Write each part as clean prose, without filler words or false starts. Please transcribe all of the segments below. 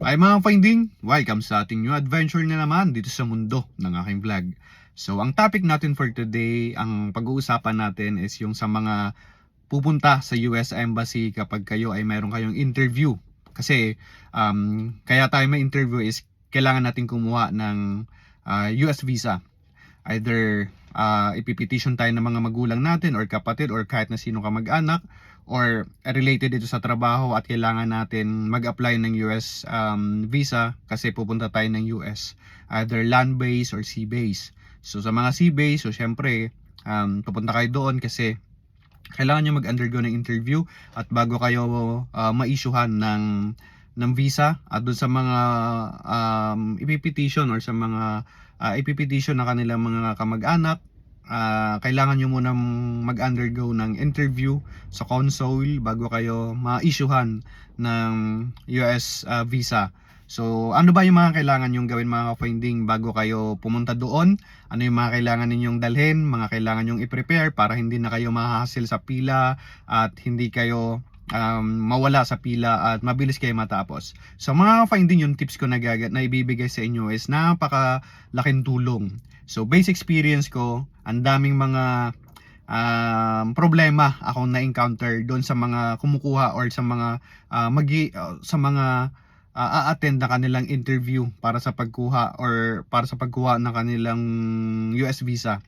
Hi mga finding! Welcome sa ating new adventure na naman dito sa mundo ng aking vlog. So ang topic natin for today, ang pag-uusapan natin is yung sa mga pupunta sa US Embassy kapag kayo ay meron kayong interview. Kasi kaya tayo may interview is kailangan natin kumuha ng US visa. Either ipipetition tayo ng mga magulang natin or kapatid or kahit na sino ka mag-anak, or related ito sa trabaho at kailangan natin mag-apply ng US visa kasi pupunta tayo ng US, either land-based or sea-based. So sa mga sea-based, so syempre pupunta kayo doon kasi kailangan nyo mag-undergo ng interview at bago kayo ma-issuehan ng visa. At doon sa mga ipipetition or sa mga ipipetition na kanilang mga kamag-anak, kailangan nyo munang mag-undergo ng interview sa consul bago kayo ma-issuehan ng US visa. So ano ba yung mga kailangan nyong gawin mga ka-finding bago kayo pumunta doon? Ano yung mga kailangan ninyong dalhin, mga kailangan nyong i-prepare para hindi na kayo mahahassle sa pila at hindi kayo mawala sa pila at mabilis kayo matapos. So mga ka-finding, yung tips ko na ibibigay sa inyo is napakalaking tulong. So based experience ko, ang daming mga problema akong na-encounter doon sa mga kumukuha or sa mga a-attend na kanilang interview para sa pagkuha or para sa pagkuha ng kanilang US visa.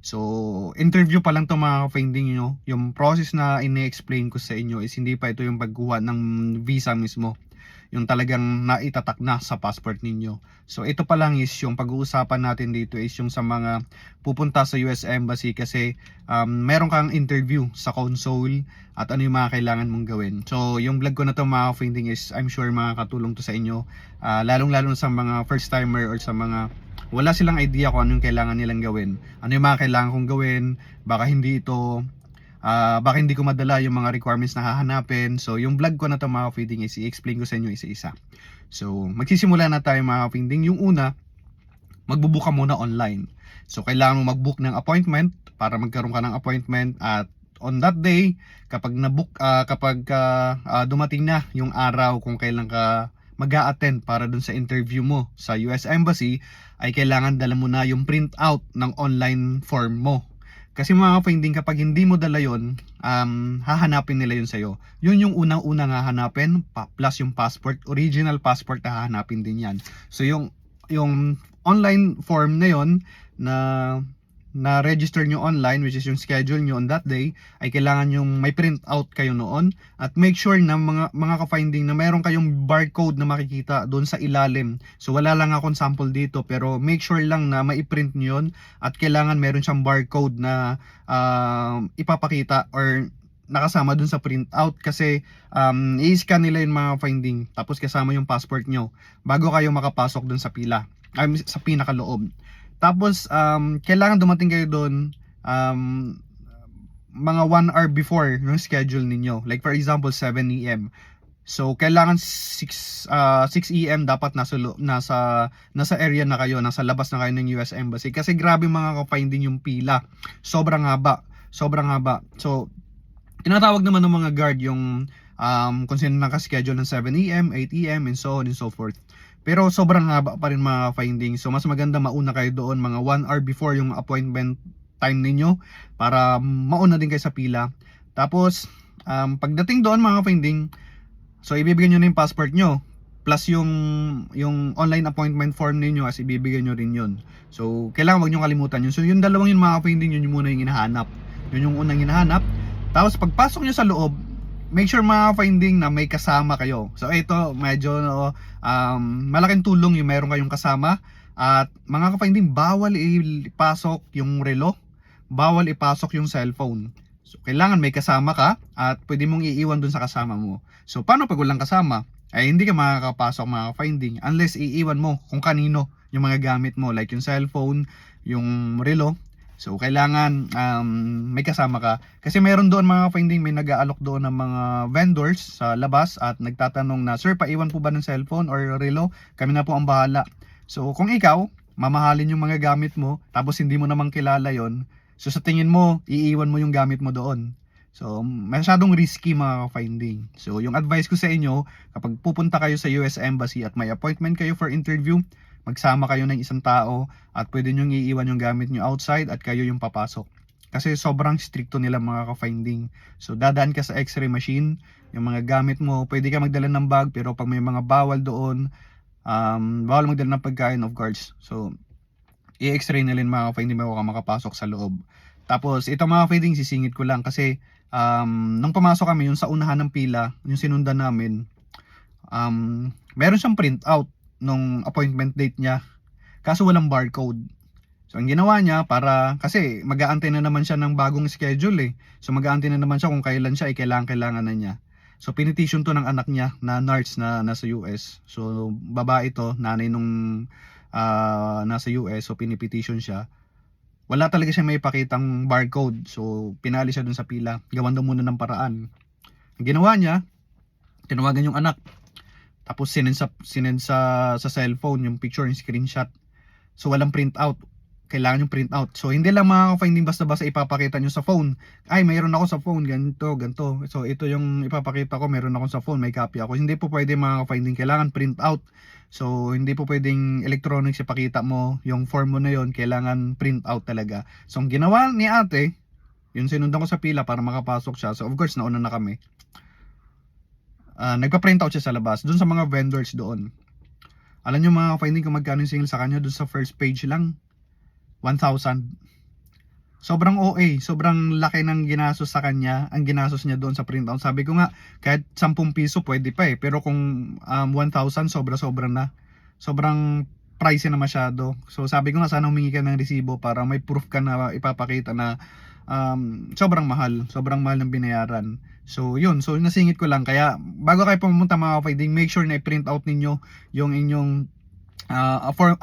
So interview pa lang to mga ka-finding nyo. Yung process na ini-explain ko sa inyo is hindi pa ito yung pagkuha ng visa mismo, yung talagang naitatak na sa passport ninyo. So ito pa lang is yung pag-uusapan natin dito is yung sa mga pupunta sa US Embassy kasi meron kang interview sa consul at ano yung mga kailangan mong gawin. So yung vlog ko na to mga finding is I'm sure makakatulong to sa inyo, lalong-lalo sa mga first timer or sa mga wala silang idea kung ano yung kailangan nilang gawin. Ano yung mga kailangan kong gawin, baka hindi ko madala yung mga requirements na hahanapin. So yung vlog ko na to mga feeding is i-explain ko sa inyo isa-isa. So magsisimula na tayo mga feeding. Yung una, magbubook ka muna online. So kailangan mo mag-book ng appointment para magkaroon ka ng appointment at on that day, kapag dumating na yung araw kung kailan ka mag-a-attend para dun sa interview mo sa US Embassy, ay kailangan dala mo na yung print out ng online form mo. Kasi mga finding, kapag hindi mo dala yun, hahanapin nila yun sa'yo. Yun yung unang-unang hahanapin, plus yung passport, original passport na hahanapin din yan. So yung online form na yun na register nyo online, which is yung schedule nyo on that day, ay kailangan yung may print out kayo noon. At make sure na mga ka-finding na meron kayong barcode na makikita doon sa ilalim. So wala lang akong sample dito, pero make sure lang na mai-print nyo yun. At kailangan meron siyang barcode na ipapakita or nakasama dun sa printout kasi i-scan nila yung mga finding tapos kasama yung passport nyo bago kayo makapasok dun sa pila, sa pinakaloob. Tapos kailangan dumating kayo doon mga 1 hour before yung schedule ninyo. Like for example 7 AM. So kailangan 6 AM dapat nasa area na kayo, nasa labas na kayo ng US Embassy kasi grabe mga ka-finding yung pila. Sobrang haba. So tinatawag naman ng mga guard yung kung sino naka-schedule ng 7 AM, 8 AM and so on and so forth. Pero sobrang haba pa rin mga finding. So mas maganda mauna kayo doon mga 1 hour before yung appointment time ninyo para mauna din kayo sa pila. Tapos pagdating doon mga finding, so ibibigay nyo na yung passport nyo plus yung online appointment form ninyo as ibibigay nyo rin yun. So kailangan wag nyo kalimutan yun. So yung dalawang yun mga finding, yun yung muna yung hinahanap. Yun yung unang hinahanap. Tapos pagpasok nyo sa loob, make sure mga finding na may kasama kayo. So ito medyo malaking tulong yung meron kayong kasama. At mga ka-finding, bawal ipasok yung relo, bawal ipasok yung cellphone. So kailangan may kasama ka at pwede mong iiwan dun sa kasama mo. So paano pag walang kasama? Ay hindi ka makakapasok mga ka-finding unless iiwan mo kung kanino yung mga gamit mo, like yung cellphone, yung relo. So kailangan may kasama ka kasi meron doon mga finding, may nag-aalok doon ng mga vendors sa labas at nagtatanong na, "Sir, paiwan po ba ng cellphone or relo? Kami na po ang bahala." So kung ikaw mamahalin yung mga gamit mo tapos hindi mo namang kilala yon, so sa tingin mo iiwan mo yung gamit mo doon. So, masyadong risky mga ka-finding. So, yung advice ko sa inyo, kapag pupunta kayo sa US Embassy at may appointment kayo for interview, magsama kayo ng isang tao at pwede nyo iiwan yung gamit nyo outside at kayo yung papasok. Kasi sobrang stricto nila mga ka-finding. So, dadaan ka sa x-ray machine, yung mga gamit mo, pwede ka magdala ng bag, pero pag may mga bawal doon, bawal magdala ng pagkain, of course. So, i-x-ray nila mga ka-finding bago ka makapasok sa loob. Tapos, ito mga ka-finding, sisingit ko lang kasi nung pumasok kami, yung sa unahan ng pila, yung sinundan namin, meron siyang printout nung appointment date niya. Kaso walang barcode. So, ang ginawa niya kasi mag-aantay na naman siya ng bagong schedule eh. So, mag-aantay na naman siya kung kailan siya kailangan na niya. So, pinetition to ng anak niya na nurse na nasa US. So, babae to, nanay nung nasa US. So, pinipetition siya. Wala talaga siya may pakitang barcode. So, pinali siya dun sa pila. Gawan daw muna ng paraan. Ang ginawa niya, tinawagan yung anak. Tapos, sinend sa cellphone yung picture, yung screenshot. So, walang printout. Kailangan yung printout. So, hindi lang mga ka-finding basta-basta ipapakita nyo sa phone. Ay, mayroon ako sa phone, ganito. So, ito yung ipapakita ko, mayroon ako sa phone, may copy ako. Hindi po pwede mga ka-finding, kailangan printout. So, hindi po pwedeng electronics ipakita mo, yung form mo na yon, kailangan printout talaga. So, ang ginawa ni ate, yung sinundan ko sa pila para makapasok siya. So, of course, nauna na kami. Nagpa-printout siya sa labas, dun sa mga vendors doon. Alam nyo mga ka-finding kung magkano yung singil sa kanya, dun sa first page lang. 1,000. Sobrang OA, sobrang laki ng ginastos sa kanya, ang ginastos niya doon sa printout. Sabi ko nga, kahit 10 piso pwede pa eh, pero kung 1,000 sobra-sobra na. Sobrang pricey na masyado. So sabi ko nga sana humingi ka ng resibo para may proof ka na ipapakita na sobrang mahal ng binayaran. So yun, so nasingit ko lang. Kaya bago kayo pumunta mga ka-finding, make sure na i-print out ninyo yung inyong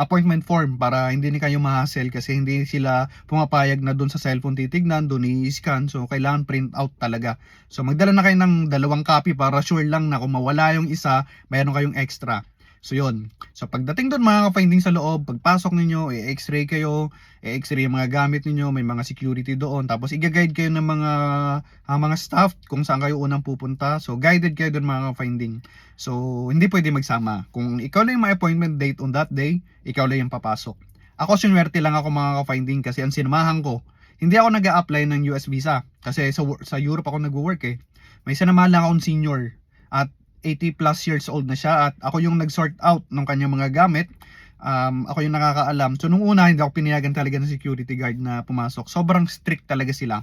appointment form para hindi ni kayo ma-hassle kasi hindi sila pumapayag na doon sa cellphone titignan, doon i-scan. So kailangan print out talaga. So magdala na kayo ng 2 copy para sure lang na kung mawala yung isa, mayroon kayong extra. So yun. So pagdating doon mga ka-finding sa loob, pagpasok ninyo, i-x-ray kayo, i-x-ray yung mga gamit ninyo, may mga security doon. Tapos i-guide kayo ng mga staff kung saan kayo unang pupunta. So guided kayo doon mga ka-finding. So hindi pwede magsama. Kung ikaw lang yung may appointment date on that day, ikaw lang yung papasok. Ako sinwerte lang ako mga ka-finding kasi ang sinamahan ko, hindi ako nag-a-apply ng US visa kasi sa Europe ako nag-work eh. May sinamahan lang akong senior at 80 plus years old na siya at ako yung nag-sort out ng kanyang mga gamit. Ako yung nakakaalam. So nung una hindi ako pinayagan talaga ng security guard na pumasok. Sobrang strict talaga sila.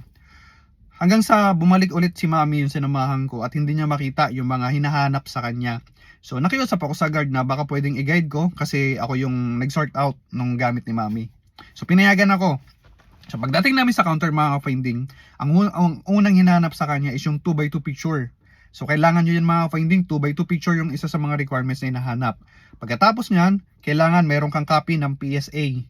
Hanggang sa bumalik ulit si mami yung sinamahan ko at hindi niya makita yung mga hinahanap sa kanya. So nakiusap ako sa guard na baka pwedeng i-guide ko kasi ako yung nag-sort out ng gamit ni mami. So pinayagan ako. So pagdating namin sa counter mga ka-finding, ang unang hinahanap sa kanya is yung 2x2 picture. So kailangan nyo yan mga ka-finding, 2x2 picture yung isa sa mga requirements na hinahanap. Pagkatapos nyan, kailangan meron kang copy ng PSA.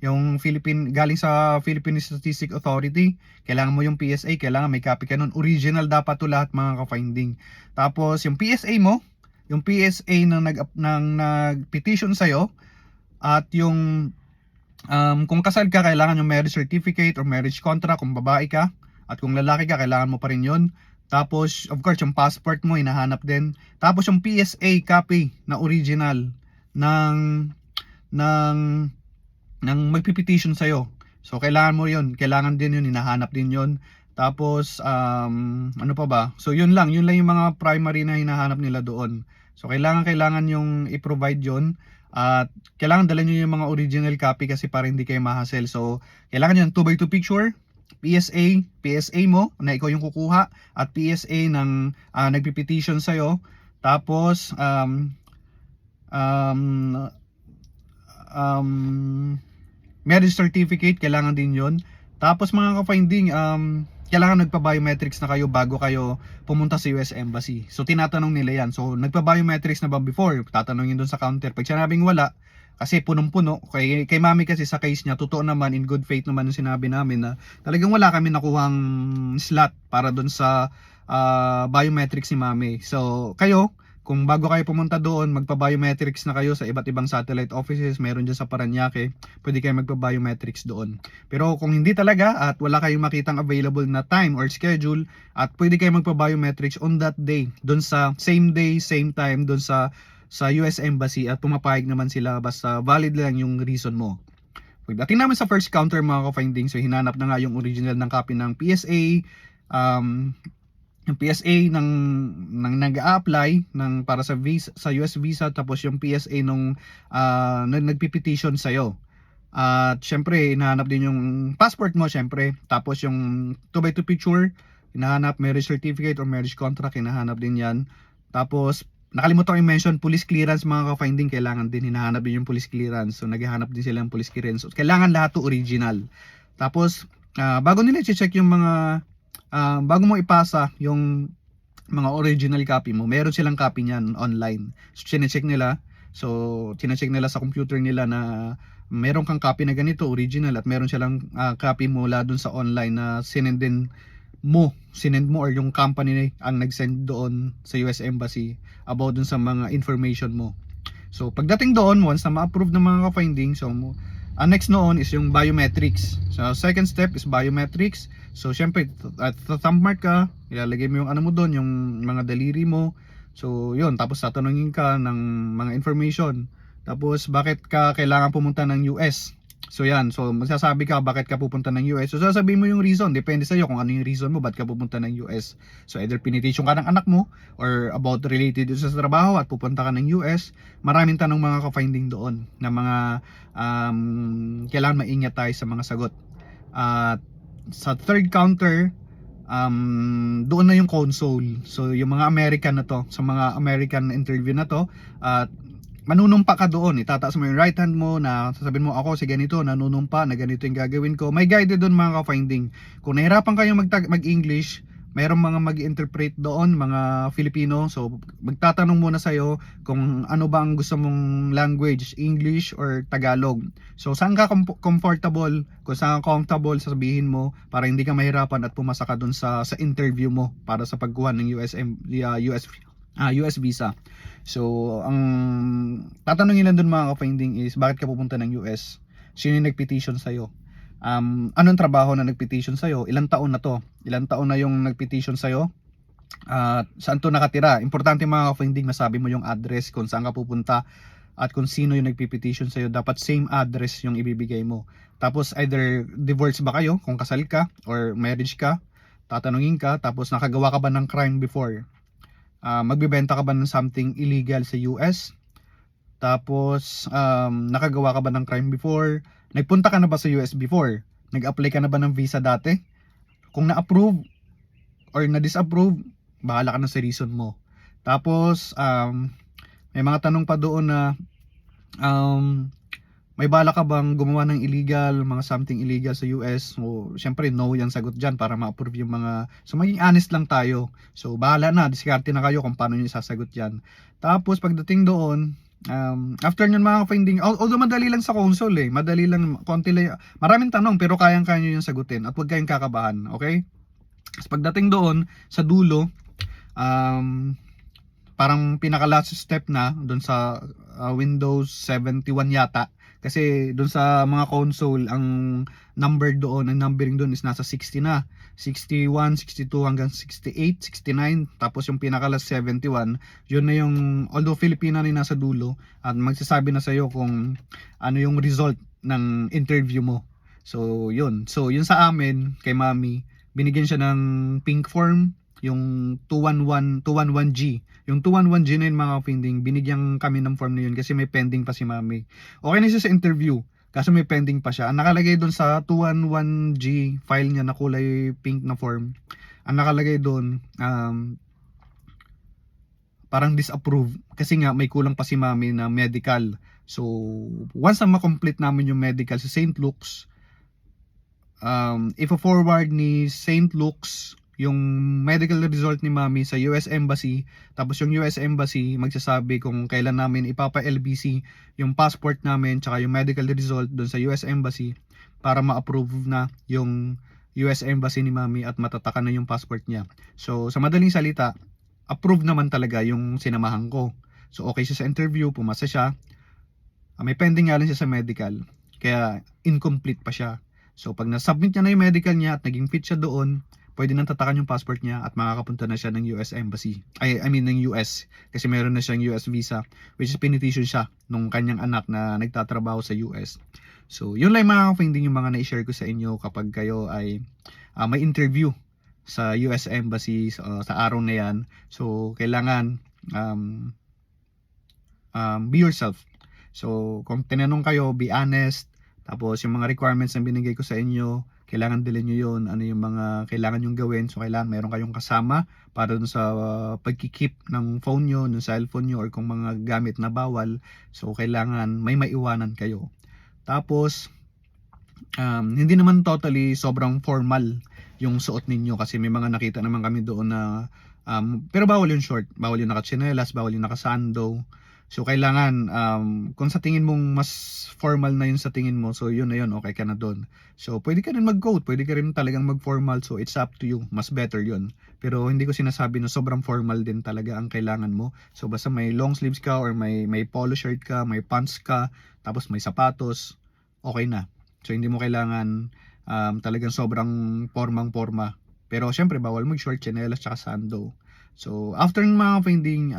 Yung galing sa Philippine Statistics Authority, kailangan mo yung PSA, kailangan may copy ka nun. Original dapat to lahat mga ka-finding. Tapos yung PSA mo, yung PSA ng nag-petition sa'yo, at yung kung kasal ka, kailangan yung marriage certificate or marriage contract kung babae ka. At kung lalaki ka, kailangan mo pa rin yun. Tapos, of course, yung passport mo, hinahanap din. Tapos, yung PSA copy na original ng magpipetition sa'yo. So, kailangan mo yun. Kailangan din yun, hinahanap din yun. Tapos, ano pa ba? So, yun lang yung mga primary na hinahanap nila doon. So, kailangan yung i-provide yun. At kailangan dala nyo yung mga original copy kasi para hindi kayo ma-hassle. So, kailangan yung 2x2 picture, PSA mo na ikaw yung kukuha at PSA ng nagpipetition sa'yo. Tapos marriage certificate, kailangan din yon. Tapos mga ka-finding, kailangan nagpa-biometrics na kayo bago kayo pumunta sa US Embassy. So tinatanong nila yan. So nagpa-biometrics na ba before? Tatanungin doon sa counter. Pag sinabing wala, kasi punong-puno, kay mami kasi sa case niya, totoo naman, in good faith naman yung sinabi namin na talagang wala kami nakuhang slot para doon sa biometrics ni mami. So kayo, Kung bago kayo pumunta doon, magpa-biometrics na kayo sa iba't ibang satellite offices, meron dyan sa Parañaque, pwede kayo magpa-biometrics doon. Pero kung hindi talaga at wala kayong makitang available na time or schedule, at pwede kayo magpa-biometrics on that day, doon sa same day, same time, doon sa US Embassy, at pumapayag naman sila basta valid lang yung reason mo. Pagdating namin sa first counter mga ka-finding, so hinanap na nga yung original ng copy ng PSA, yung PSA ng nag-a-apply ng para sa visa, sa US visa, tapos yung PSA nung nagpi-petition sa iyo. At syempre hinahanap din yung passport mo syempre, tapos yung 2x2 picture hinahanap, marriage certificate or marriage contract hinahanap din yan. Tapos nakalimutan ko i-mention police clearance mga ka-finding, kailangan din hinahanap din yung police clearance. So naghahanap din sila ng police clearance. So, kailangan lahat to original. Tapos bago nila i-check yung mga bago mo ipasa yung mga original copy mo, meron silang copy niyan online. So chine-check nila. So chine-check nila sa computer nila na meron kang copy na ganito original, at meron silang copy mula dun sa online na sinend mo or yung company ang nag-send doon sa US Embassy about dun sa mga information mo. So pagdating doon, once na ma-approve ng mga ka-finding, so next noon is yung biometrics. So second step is biometrics. So syempre at thumb mark ka, ilalagay mo yung ano mo doon, yung mga daliri mo. So yun, tapos tatanungin ka ng mga information. Tapos bakit ka kailangan pumunta ng US? So yan, so magsasabi ka bakit ka pupunta ng US. So sasabihin mo yung reason, depende sa iyo kung ano yung reason mo bakit ka pupunta ng US. So either pinitation ka ng anak mo or about related sa trabaho at pupunta ka ng US. Maraming tanong mga ka-finding doon na mga kailangan maingat tayo sa mga sagot. At sa third counter, doon na yung console. So yung mga American na to, sa mga American interview na to, at manunumpa ka doon, itataas mo yung right hand mo na sasabihin mo, ako si ganito, nanunumpa na ganito yung gagawin ko. May guide doon mga ka-finding. Kung nahirapan kayong mag-English, mayroong mga mag-interpret doon, mga Filipino. So magtatanong muna sa'yo kung ano ba ang gusto mong language, English or Tagalog. So saan ka comfortable, kung saan ka comfortable sasabihin mo para hindi ka mahirapan at pumasa ka doon sa interview mo para sa pagkuha ng US visa. So ang tatanungin lang doon mga ka-finding is bakit ka pupunta ng US? Sino yung nag-petition sa'yo? Anong trabaho na nag-petition sa'yo? Ilang taon na to? Ilang taon na yung nag-petition sa'yo? Saan to nakatira? Importante mga ka-finding, masabi mo yung address kung saan ka pupunta at kung sino yung nag-petition sa'yo. Dapat same address yung ibibigay mo. Tapos either divorce ba kayo kung kasal ka or marriage ka, tatanungin ka. Tapos nakagawa ka ba ng crime before? Magbebenta ka ba ng something illegal sa US? Tapos nakagawa ka ba ng crime before? Nagpunta ka na ba sa US before? Nag-apply ka na ba ng visa dati? Kung na-approve or na-disapprove, bahala ka na sa reason mo. Tapos may mga tanong pa doon na may bala ka bang gumawa ng illegal, mga something illegal sa US? So syempre no yung sagot dyan para ma-approve yung mga. So maging honest lang tayo. So bahala na, diskarte na kayo kung paano nyo sasagot yan. Tapos pagdating doon, after nyo mga finding, although madali lang sa console madali lang, konti lang, maraming tanong pero kayang-kaya nyo yung sagutin at huwag kayong kakabahan, okay? Tapos pagdating doon sa dulo, parang pinaka last step na doon sa Windows 71 yata. Kasi doon sa mga console, ang number doon, ang numbering doon is nasa 60 na. 61, 62 hanggang 68, 69. Tapos yung pinaka last 71, yun na yung, although Filipina na nasa dulo, at magsasabi na sa'yo kung ano yung result ng interview mo. So yun. So yun sa amin, kay Mami, binigyan siya ng pink form, yung 211G. Yung 211G na yun mga ka-finding, binigyan kami ng form na yun kasi may pending pa si Mami. Okay na siya sa interview, kaso may pending pa siya. Ang nakalagay doon sa 211G file niya na kulay pink na form, ang nakalagay doon, parang disapprove kasi nga may kulang pa si Mami na medical. So once na ma-complete namin yung medical sa St. Luke's, i-forward ni St. Luke's yung medical result ni Mami sa US Embassy. Tapos yung US Embassy magsasabi kung kailan namin ipapa-LBC yung passport namin tsaka yung medical result doon sa US Embassy para ma-approve na yung US Embassy ni Mami at matatakan na yung passport niya. So sa madaling salita, approve naman talaga yung sinamahan ko. So okay siya sa interview, pumasa siya. May pending nga lang siya sa medical, kaya incomplete pa siya. So pag na-submit niya na yung medical niya at naging fit siya doon, pwede nang tatakan yung passport niya at makakapunta na siya ng US Embassy. I mean ng US, kasi meron na siyang US visa, which is pinetition siya nung kanyang anak na nagtatrabaho sa US. So yun lang mga ka-finding, yung mga na-share ko sa inyo kapag kayo ay may interview sa US Embassy sa araw na yan. So kailangan be yourself. So kung tinanong kayo, be honest. Tapos yung mga requirements na binigay ko sa inyo, kailangan dalhin nyo yun. Ano yung mga kailangan nyong gawin. So kailangan meron kayong kasama para dun sa pagkikeep ng phone nyo, ng cellphone nyo, or kung mga gamit na bawal. So kailangan may maiwanan kayo. Tapos hindi naman totally sobrang formal yung suot ninyo, kasi may mga nakita naman kami doon na pero bawal yung short, bawal yung nakatsinelas, bawal yung nakasando. So kailangan kung sa tingin mong mas formal na yun sa tingin mo, so yun na yun, okay ka na doon. So pwede ka rin mag-coat, pwede ka rin talagang mag-formal, so it's up to you, mas better yun. Pero hindi ko sinasabi na sobrang formal din talaga ang kailangan mo. So basta may long sleeves ka, or may polo shirt ka, may pants ka, tapos may sapatos, okay na. So hindi mo kailangan talagang sobrang formang-forma. Pero syempre bawal mag-short, tsinelas, tsaka sando. So after ng mga finding,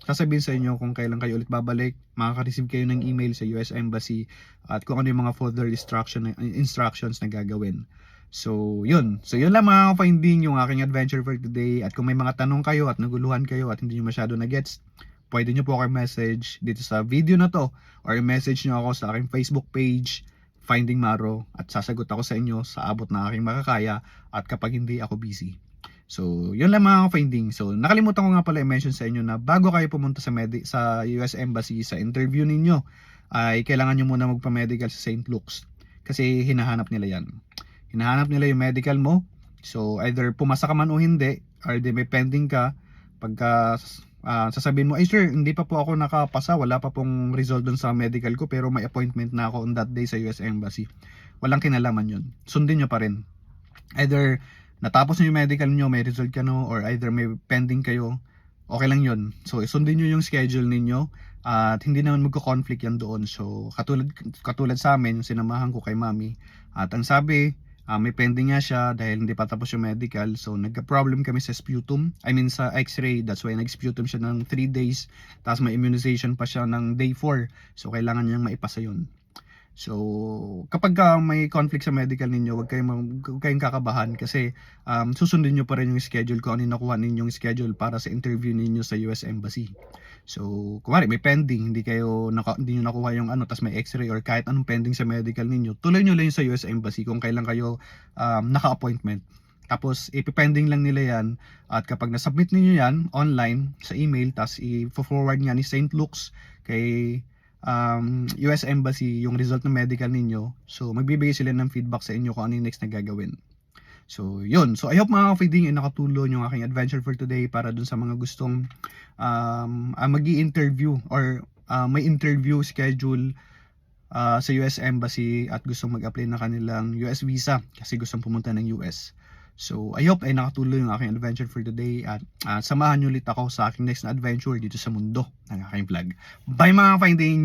sasabihin sa inyo kung kailan kayo ulit babalik. Makaka-receive kayo ng email sa US Embassy at kung ano yung mga further instructions na gagawin. So yun lang mga finding, yung aking adventure for today. At kung may mga tanong kayo at naguluhan kayo at hindi nyo masyado na-gets, pwede nyo po ako message dito sa video na to, or message nyo ako sa aking Facebook page, Finding Maro, at sasagot ako sa inyo sa abot na aking makakaya at kapag hindi ako busy. So, yun lang mga finding. So, nakalimutan ko nga pala i-mention sa inyo na bago kayo pumunta sa US Embassy sa interview ninyo, ay kailangan nyo muna magpa-medical sa St. Luke's. Kasi hinahanap nila yan. Hinahanap nila yung medical mo. So, either pumasa ka man o hindi, or di may pending ka, pagka sasabihin mo, ay sir, hindi pa po ako nakapasa, wala pa pong result dun sa medical ko, pero may appointment na ako on that day sa US Embassy. Walang kinalaman yun. Sundin nyo pa rin. Either natapos nyo yung medical nyo, may result ka no, or either may pending kayo, okay lang yun. So sundin nyo yung schedule ninyo at hindi naman magko-conflict yan doon. So katulad sa amin, sinamahan ko kay mami, at ang sabi, may pending nga siya dahil hindi pa tapos yung medical. So nagka-problem kami sa sputum, I mean sa x-ray. That's why nag-sputum siya ng 3 days, tapos may immunization pa siya ng day 4. So kailangan niyang maipasa yun. So, kapag may conflict sa medical ninyo, huwag kayong kakabahan, kasi susundin nyo pa rin yung schedule kung ano yung nakuha ninyong schedule para sa interview ninyo sa US Embassy. So, kumari may pending, hindi nyo nakuha yung tas may x-ray or kahit anong pending sa medical ninyo, tuloy nyo lang yung sa US Embassy kung kailan kayo naka-appointment. Tapos, ipipending lang nila yan, at kapag nasubmit niyo yan online sa email, tapos i-forward nga ni St. Luke's kay US Embassy yung result ng medical ninyo, so magbibigay sila ng feedback sa inyo kung ano yung next na gagawin. So yun, so I hope mga ka-finding ay nakatulong yung aking adventure for today para dun sa mga gustong magi-interview or may interview schedule sa US Embassy at gustong mag-apply na kanilang US visa kasi gustong pumunta ng US. So I hope ay nakatulong yung aking adventure for today, at samahan nyo ulit ako sa aking next na adventure dito sa mundo ng aking vlog. Bye mga ka-finding!